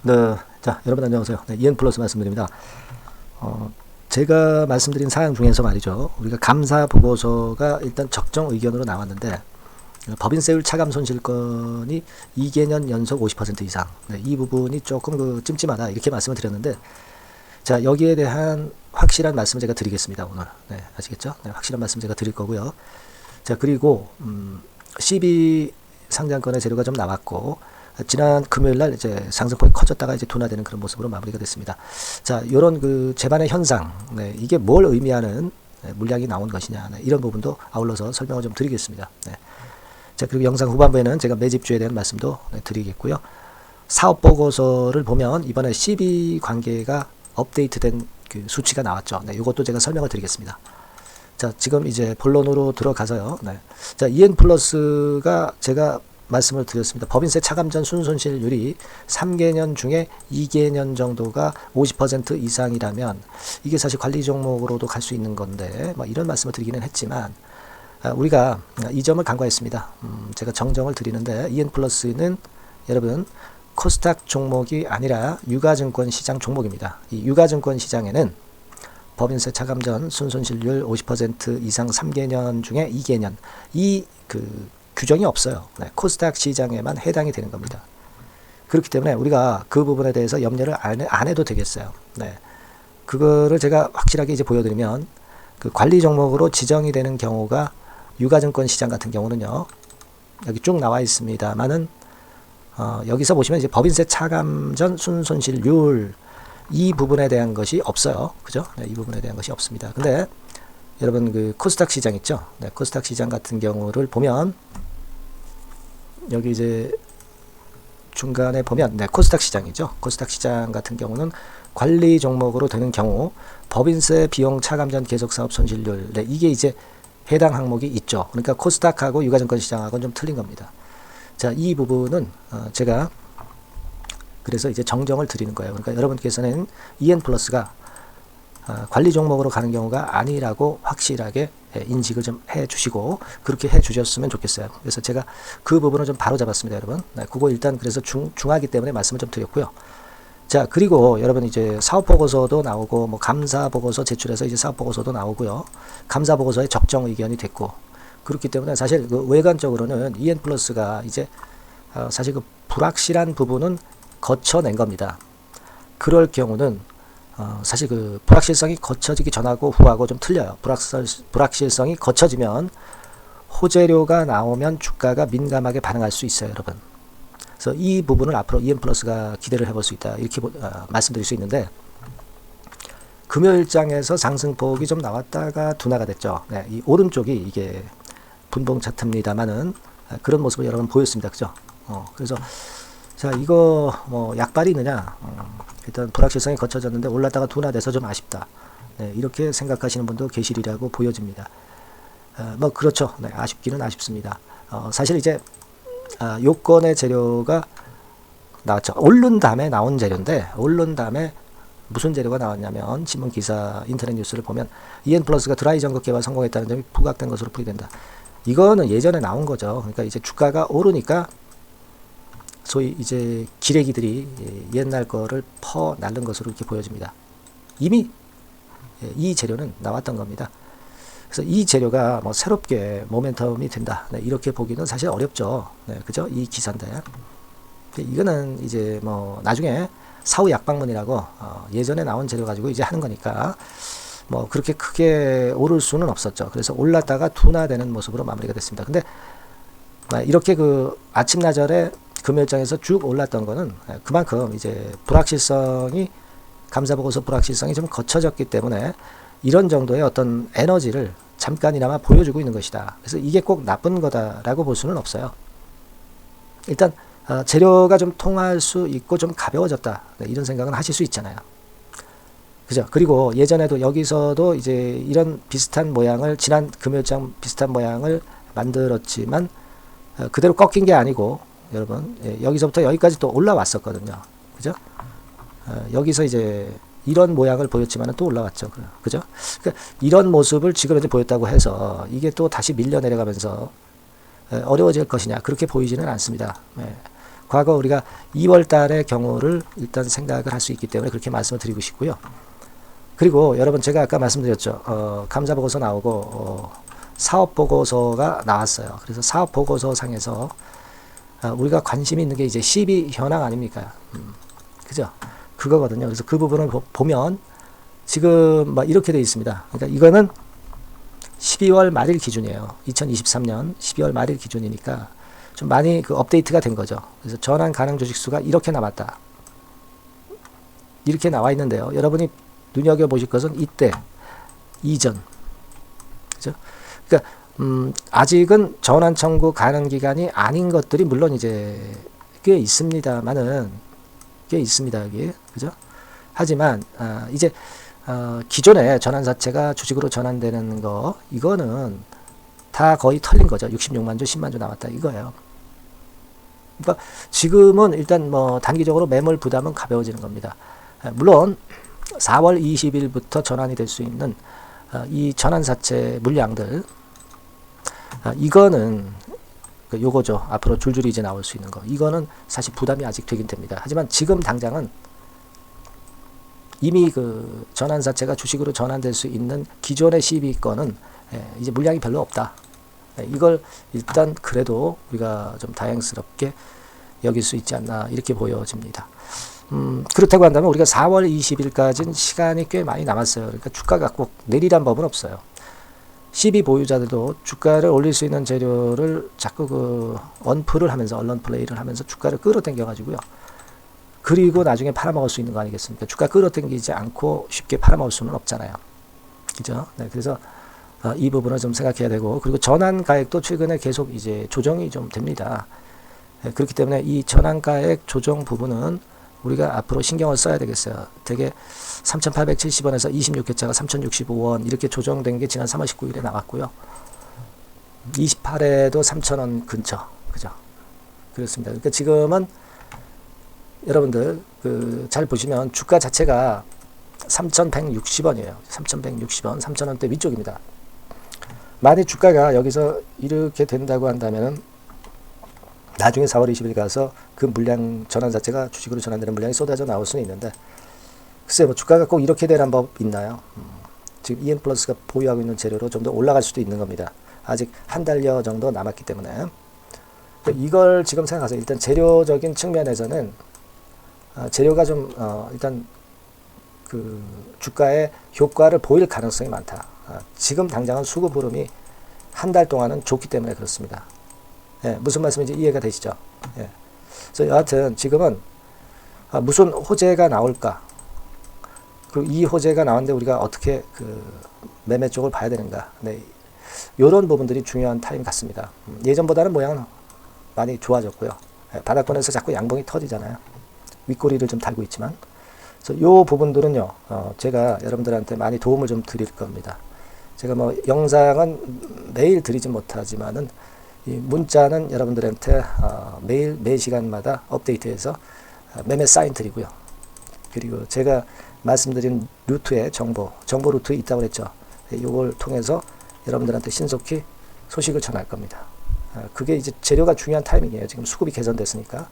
네, 자, 여러분 안녕하세요. 네, EN 플러스 말씀드립니다. 제가 말씀드린 사항 중에서 말이죠. 우리가 감사 보고서가 일단 적정 의견으로 나왔는데 법인세율 차감 손실건이 2개년 연속 50% 이상. 네, 이 부분이 조금 찜찜하다 이렇게 말씀을 드렸는데, 자, 여기에 대한 확실한 말씀을 제가 드리겠습니다 오늘. 네, 아시겠죠? 네, 확실한 말씀 제가 드릴 거고요. 자, 그리고 CB 상장권의 재료가 좀 나왔고, 지난 금요일 날 이제 상승폭이 커졌다가 이제 둔화되는 그런 모습으로 마무리가 됐습니다. 자, 요런 재반의 현상, 네, 이게 뭘 의미하는 물량이 나온 것이냐, 네, 이런 부분도 아울러서 설명을 좀 드리겠습니다. 네. 자, 그리고 영상 후반부에는 제가 매집주에 대한 말씀도 드리겠고요. 사업 보고서를 보면 이번에 CB 관계가 업데이트된 그 수치가 나왔죠. 네, 이것도 제가 설명을 드리겠습니다. 자, 지금 이제 본론으로 들어가서요. 네. 자, EN 플러스가 제가 말씀을 드렸습니다. 법인세 차감 전 순손실률이 3개년 중에 2개년 정도가 50% 이상이라면 이게 사실 관리 종목으로도 갈 수 있는 건데, 뭐 이런 말씀을 드리기는 했지만, 우리가 이 점을 간과했습니다. 제가 정정을 드리는데, EN 플러스는 여러분 코스닥 종목이 아니라 유가증권 시장 종목입니다. 이 유가증권 시장에는 법인세 차감 전 순손실률 50% 이상 3개년 중에 2개년 이 규정이 없어요. 네, 코스닥 시장에만 해당이 되는 겁니다. 그렇기 때문에 우리가 그 부분에 대해서 염려를 안 해도 되겠어요. 네, 그거를 제가 확실하게 이제 보여드리면, 그 관리 종목으로 지정이 되는 경우가 유가증권 시장 같은 경우는요, 여기 쭉 나와 있습니다만은 여기서 보시면 이제 법인세 차감 전 순손실률 이 부분에 대한 것이 없어요. 그죠? 네, 이 부분에 대한 것이 없습니다. 근데 여러분 그 코스닥 시장 있죠? 네, 코스닥 시장 같은 경우를 보면 여기 이제 중간에 보면, 네, 코스닥 시장이죠. 코스닥 시장 같은 경우는 관리 종목으로 되는 경우 법인세 비용 차감 전 계속 사업 손실률, 네, 이게 이제 해당 항목이 있죠. 그러니까 코스닥하고 유가증권 시장하고는 좀 틀린 겁니다. 자, 이 부분은 제가 그래서 이제 정정을 드리는 거예요. 그러니까 여러분께서는 EN 플러스가 관리 종목으로 가는 경우가 아니라고 확실하게 인식을 좀 해주시고 그렇게 해주셨으면 좋겠어요. 그래서 제가 그 부분을 좀 바로 잡았습니다, 여러분. 네, 그거 일단 그래서 중하기 때문에 말씀을 좀 드렸고요. 자, 그리고 여러분 이제 사업 보고서도 나오고 뭐 감사 보고서 제출해서 이제 사업 보고서도 나오고요. 감사 보고서에 적정 의견이 됐고, 그렇기 때문에 사실 그 외관적으로는 EN 플러스가 이제 사실 그 불확실한 부분은 거쳐낸 겁니다. 그럴 경우는 사실 그 불확실성이 거쳐지기 전하고 후하고 좀 틀려요. 불확실성이 거쳐지면 호재료가 나오면 주가가 민감하게 반응할 수 있어요, 여러분. 그래서 이 부분을 앞으로 EN 플러스가 기대를 해볼 수 있다, 이렇게 말씀드릴 수 있는데, 금요일장에서 상승폭이 좀 나왔다가 둔화가 됐죠. 네, 이 오른쪽이 이게 분봉 차트입니다만은 그런 모습을 여러분 보였습니다, 그죠? 그래서 자, 이거 뭐 약발이 있느냐? 일단 불확실성이 거쳐졌는데 올랐다가 둔화돼서 좀 아쉽다. 네, 이렇게 생각하시는 분도 계시리라고 보여집니다. 뭐 그렇죠. 네, 아쉽기는 아쉽습니다. 사실 이제 요건의 재료가 나왔죠. 오른 다음에 나온 재료인데, 오른 다음에 무슨 재료가 나왔냐면, 신문 기사, 인터넷 뉴스를 보면 EN 플러스가 드라이 전극 개발 성공했다는 점이 부각된 것으로 풀이된다. 이거는 예전에 나온 거죠. 그러니까 이제 주가가 오르니까 소위 이제 기레기들이 옛날 거를 퍼 날른 것으로 이렇게 보여집니다. 이미 이 재료는 나왔던 겁니다. 그래서 이 재료가 뭐 새롭게 모멘텀이 된다, 네, 이렇게 보기는 사실 어렵죠. 네, 그죠? 이 기사인데. 이거는 이제 뭐 나중에 사후 약방문이라고 예전에 나온 재료 가지고 이제 하는 거니까 뭐 그렇게 크게 오를 수는 없었죠. 그래서 올랐다가 둔화되는 모습으로 마무리가 됐습니다. 근데 이렇게 아침나절에 금요일장에서 쭉 올랐던 거는 그만큼 이제 불확실성이, 감사보고서 불확실성이 좀 거쳐졌기 때문에 이런 정도의 어떤 에너지를 잠깐이나마 보여주고 있는 것이다. 그래서 이게 꼭 나쁜 거다라고 볼 수는 없어요. 일단 재료가 좀 통할 수 있고 좀 가벼워졌다, 네, 이런 생각은 하실 수 있잖아요. 그죠? 그리고 예전에도 여기서도 이제 이런 비슷한 모양을, 지난 금요일장 비슷한 모양을 만들었지만 그대로 꺾인 게 아니고, 여러분, 여기서부터 여기까지 또 올라왔었거든요. 그죠? 여기서 이제 이런 모양을 보였지만 또 올라왔죠. 그죠? 그러니까 이런 모습을 지금 이제 보였다고 해서 이게 또 다시 밀려 내려가면서 어려워질 것이냐, 그렇게 보이지는 않습니다. 과거 우리가 2월 달의 경우를 일단 생각을 할 수 있기 때문에 그렇게 말씀을 드리고 싶고요. 그리고 여러분 제가 아까 말씀드렸죠. 감사 보고서 나오고 사업 보고서가 나왔어요. 그래서 사업 보고서 상에서 우리가 관심이 있는 게 이제 12 현황 아닙니까? 그죠? 그거거든요. 그래서 그 부분을 보면 지금 막 이렇게 되어 있습니다. 그러니까 이거는 12월 말일 기준이에요. 2023년 12월 말일 기준이니까 좀 많이 그 업데이트가 된 거죠. 그래서 전환 가능 주식수가 이렇게 남았다. 이렇게 나와 있는데요. 여러분이 눈여겨보실 것은 이때, 이전. 그죠? 그러니까, 아직은 전환 청구 가능 기간이 아닌 것들이 물론 이제 꽤 있습니다만은, 꽤 있습니다, 여기. 그죠? 하지만, 이제, 기존에 전환사채가 주식으로 전환되는 거, 이거는 다 거의 털린 거죠. 66만 주, 10만 주 남았다, 이거예요. 그러니까 지금은 일단 뭐 단기적으로 매물 부담은 가벼워지는 겁니다. 물론, 4월 20일부터 전환이 될 수 있는 이 전환사채 물량들 이거는 요거죠. 앞으로 줄줄이 이제 나올 수 있는 거. 이거는 사실 부담이 아직 되긴 됩니다. 하지만 지금 당장은 이미 그 전환사채가 주식으로 전환될 수 있는 기존의 CB건은 이제 물량이 별로 없다. 이걸 일단 그래도 우리가 좀 다행스럽게 여길 수 있지 않나 이렇게 보여집니다. 그렇다고 한다면 우리가 4월 20일까지는 시간이 꽤 많이 남았어요. 그러니까 주가가 꼭 내리란 법은 없어요. CB 보유자들도 주가를 올릴 수 있는 재료를 자꾸 그 언플을 하면서 언론 플레이를 하면서 주가를 끌어당겨 가지고요. 그리고 나중에 팔아먹을 수 있는 거 아니겠습니까? 주가 끌어당기지 않고 쉽게 팔아먹을 수는 없잖아요. 그죠? 네, 그래서 이 부분을 좀 생각해야 되고, 그리고 전환가액도 최근에 계속 이제 조정이 좀 됩니다. 네, 그렇기 때문에 이 전환가액 조정 부분은 우리가 앞으로 신경을 써야 되겠어요. 되게 3,870원에서 26회차가 3,065원 이렇게 조정된 게 지난 3월 19일에 나왔고요. 28회도 3,000원 근처. 그죠? 그렇습니다. 그러니까 지금은 여러분들 잘 보시면 주가 자체가 3,160원이에요. 3,160원, 3,000원대 위쪽입니다. 만약 주가가 여기서 이렇게 된다고 한다면은 나중에 4월 20일 가서 그 물량 전환 자체가 주식으로 전환되는 물량이 쏟아져 나올 수는 있는데 글쎄 뭐 주가가 꼭 이렇게 되는 법 있나요? 지금 EN플러스가 보유하고 있는 재료로 좀 더 올라갈 수도 있는 겁니다. 아직 한 달여 정도 남았기 때문에 이걸 지금 생각하세요. 일단 재료적인 측면에서는 재료가 좀 일단 그 주가의 효과를 보일 가능성이 많다. 지금 당장은 수급 흐름이 한 달 동안은 좋기 때문에 그렇습니다. 예, 무슨 말씀인지 이해가 되시죠? 예. 그래서 여하튼 지금은 무슨 호재가 나올까? 그리고 이 호재가 나왔는데 우리가 어떻게 그 매매 쪽을 봐야 되는가? 네, 이런 부분들이 중요한 타임 같습니다. 예전보다는 모양은 많이 좋아졌고요. 예, 바닥권에서 자꾸 양봉이 터지잖아요. 윗꼬리를 좀 달고 있지만, 그래서 이 부분들은요, 제가 여러분들한테 많이 도움을 좀 드릴 겁니다. 제가 뭐 영상은 매일 드리진 못하지만은 이 문자는 여러분들한테 매일 매 시간마다 업데이트해서 매매 사인 드리고요. 그리고 제가 말씀드린 루트에 정보 루트 있다고 그랬죠. 이걸 통해서 여러분들한테 신속히 소식을 전할 겁니다. 그게 이제 재료가 중요한 타이밍이에요. 지금 수급이 개선됐으니까.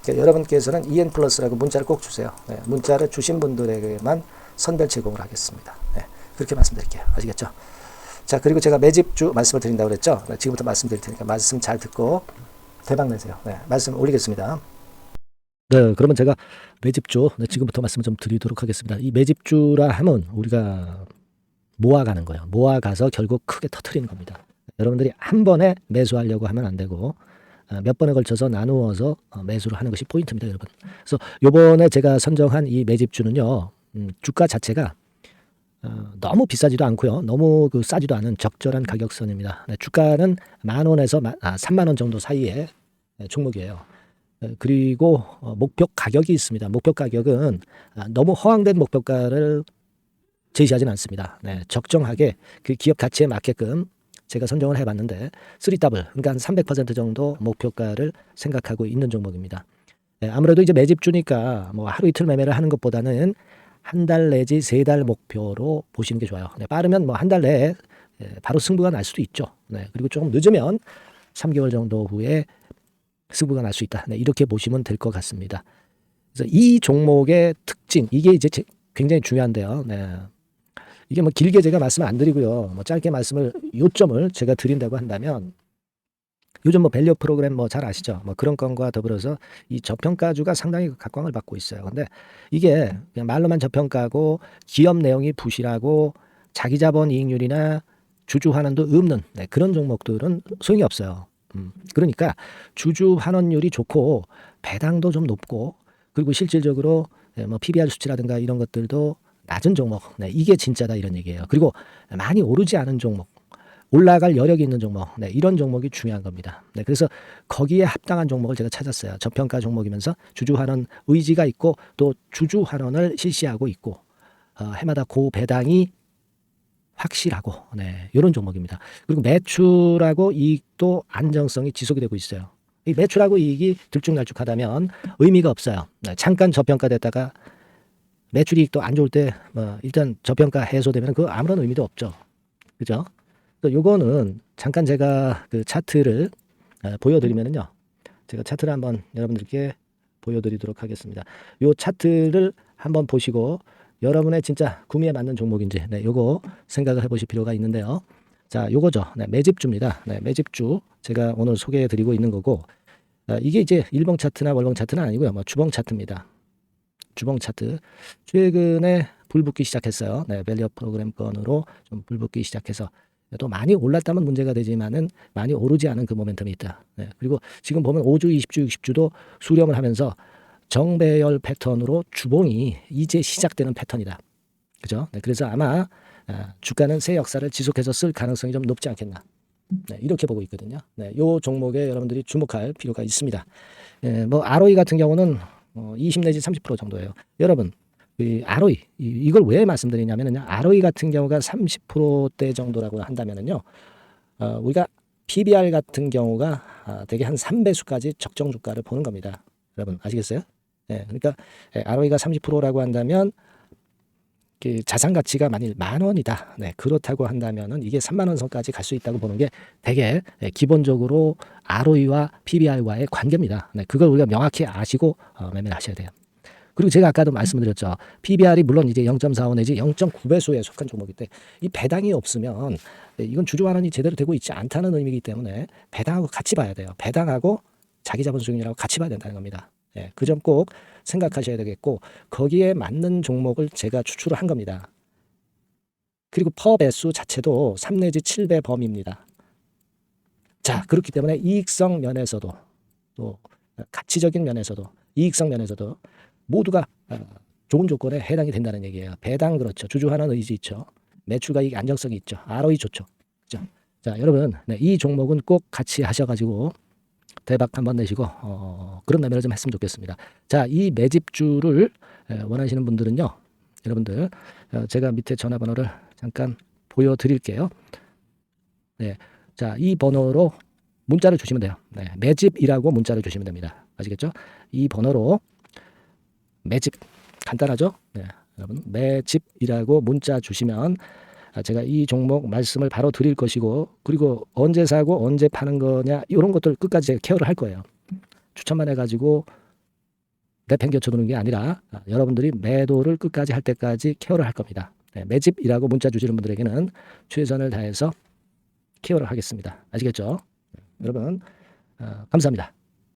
그러니까 여러분께서는 EN플러스라고 문자를 꼭 주세요. 네, 문자를 주신 분들에게만 선별 제공을 하겠습니다. 네, 그렇게 말씀드릴게요. 아시겠죠? 자, 그리고 제가 매집주 말씀을 드린다고 그랬죠. 네, 지금부터 말씀드릴 테니까 말씀 잘 듣고 대박 내세요. 네, 말씀 올리겠습니다. 네, 그러면 제가 매집주 지금부터 말씀 좀 드리도록 하겠습니다. 이 매집주라 하면 우리가 모아가는 거예요. 모아가서 결국 크게 터트리는 겁니다. 여러분들이 한 번에 매수하려고 하면 안 되고 몇 번에 걸쳐서 나누어서 매수를 하는 것이 포인트입니다, 여러분. 그래서 요번에 제가 선정한 이 매집주는요, 주가 자체가 너무 비싸지도 않고요, 너무 싸지도 않은 적절한 가격선입니다. 네, 주가는 10,000원에서 30,000원 정도 사이의 종목이에요. 그리고 목표 가격이 있습니다. 목표 가격은 너무 허황된 목표가를 제시하지는 않습니다. 네, 적정하게 그 기업 가치에 맞게끔 제가 선정을 해봤는데 3W, 그러니까 한 300% 정도 목표가를 생각하고 있는 종목입니다. 네, 아무래도 이제 매집주니까 뭐 하루 이틀 매매를 하는 것보다는 한 달 내지 3달 목표로 보시는 게 좋아요. 네, 빠르면 뭐 한 달 내에 바로 승부가 날 수도 있죠. 네, 그리고 조금 늦으면 3개월 정도 후에 승부가 날 수 있다. 네, 이렇게 보시면 될 것 같습니다. 그래서 이 종목의 특징, 이게 이제 굉장히 중요한데요. 네. 이게 뭐 길게 제가 말씀 안 드리고요. 뭐 짧게 말씀을 요점을 제가 드린다고 한다면, 요즘 뭐 밸류 프로그램 뭐 잘 아시죠? 뭐 그런 건과 더불어서 이 저평가주가 상당히 각광을 받고 있어요. 근데 이게 그냥 말로만 저평가고 기업 내용이 부실하고 자기 자본 이익률이나 주주 환원도 없는, 네, 그런 종목들은 소용이 없어요. 그러니까 주주 환원율이 좋고 배당도 좀 높고, 그리고 실질적으로 뭐 PBR 수치라든가 이런 것들도 낮은 종목, 네, 이게 진짜다 이런 얘기예요. 그리고 많이 오르지 않은 종목, 올라갈 여력이 있는 종목, 네, 이런 종목이 중요한 겁니다. 네, 그래서 거기에 합당한 종목을 제가 찾았어요. 저평가 종목이면서 주주 환원 의지가 있고 또 주주 환원을 실시하고 있고, 해마다 고배당이 확실하고, 네, 이런 종목입니다. 그리고 매출하고 이익도 안정성이 지속이 되고 있어요. 이 매출하고 이익이 들쭉날쭉하다면 의미가 없어요. 네, 잠깐 저평가됐다가 매출 이익도 안 좋을 때 일단 저평가 해소되면 그 아무런 의미도 없죠. 그죠? 요거는 잠깐 제가 그 차트를 보여드리면은요. 제가 차트를 한번 여러분들께 보여드리도록 하겠습니다. 요 차트를 한번 보시고 여러분의 진짜 구미에 맞는 종목인지, 네, 요거 생각을 해보실 필요가 있는데요. 자, 요거죠. 네, 매집주입니다. 네, 매집주 제가 오늘 소개해드리고 있는 거고, 이게 이제 일봉 차트나 월봉 차트는 아니고요. 뭐 주봉 차트입니다. 주봉 차트. 최근에 불붙기 시작했어요. 네, 밸류 프로그램 건으로 좀 불붙기 시작해서 또 많이 올랐다면 문제가 되지만은 많이 오르지 않은 그 모멘텀이 있다. 네, 그리고 지금 보면 5주, 20주, 60주도 수렴을 하면서 정배열 패턴으로 주봉이 이제 시작되는 패턴이다. 그죠? 네, 그래서 아마 주가는 새 역사를 지속해서 쓸 가능성이 좀 높지 않겠나. 네, 이렇게 보고 있거든요. 네, 요 종목에 여러분들이 주목할 필요가 있습니다. 뭐 ROE 같은 경우는 20 내지 30% 정도예요. 여러분, 이 ROE 이걸 왜 말씀드리냐면요. ROE 같은 경우가 30%대 정도라고 한다면은요. 우리가 PBR 같은 경우가 대개 한 3배수까지 적정 주가를 보는 겁니다. 여러분 아시겠어요? 네, 그러니까 ROE가 30%라고 한다면 그 자산 가치가 만일 10,000원이다. 네, 그렇다고 한다면은 이게 30,000원 선까지 갈 수 있다고 보는 게 되게 기본적으로 ROE와 PBR과의 관계입니다. 네, 그걸 우리가 명확히 아시고 매매를 하셔야 돼요. 그리고 제가 아까도 말씀드렸죠. PBR이 물론 이제 0.45 내지 0.9배수에 속한 종목인데 이 배당이 없으면 이건 주주 환원이 제대로 되고 있지 않다는 의미이기 때문에 배당하고 같이 봐야 돼요. 배당하고 자기 자본 수익률하고 같이 봐야 된다는 겁니다. 예, 그 점 꼭 생각하셔야 되겠고 거기에 맞는 종목을 제가 추출을 한 겁니다. 그리고 퍼 배수 자체도 3 내지 7배 범위입니다. 자, 그렇기 때문에 이익성 면에서도 또 가치적인 면에서도 이익성 면에서도 모두가 좋은 조건에 해당이 된다는 얘기예요. 배당 그렇죠. 주주 환원 의지 있죠. 매출과 이익 안정성이 있죠. ROE 좋죠. 그렇죠? 자, 여러분, 네, 이 종목은 꼭 같이 하셔가지고 대박 한번 내시고 그런 매매를 좀 했으면 좋겠습니다. 자, 이 매집주를 원하시는 분들은요, 여러분들 제가 밑에 전화번호를 잠깐 보여드릴게요. 네, 자, 이 번호로 문자를 주시면 돼요. 네, 매집이라고 문자를 주시면 됩니다. 아시겠죠? 이 번호로 매집 간단하죠? 네, 여러분 매집이라고 문자 주시면 제가 이 종목 말씀을 바로 드릴 것이고 그리고 언제 사고 언제 파는 거냐 이런 것들 끝까지 제가 케어를 할 거예요. 추천만 해가지고 내팽겨쳐 두는 게 아니라 여러분들이 매도를 끝까지 할 때까지 케어를 할 겁니다. 네, 매집이라고 문자 주시는 분들에게는 최선을 다해서 케어를 하겠습니다. 아시겠죠? 여러분 감사합니다.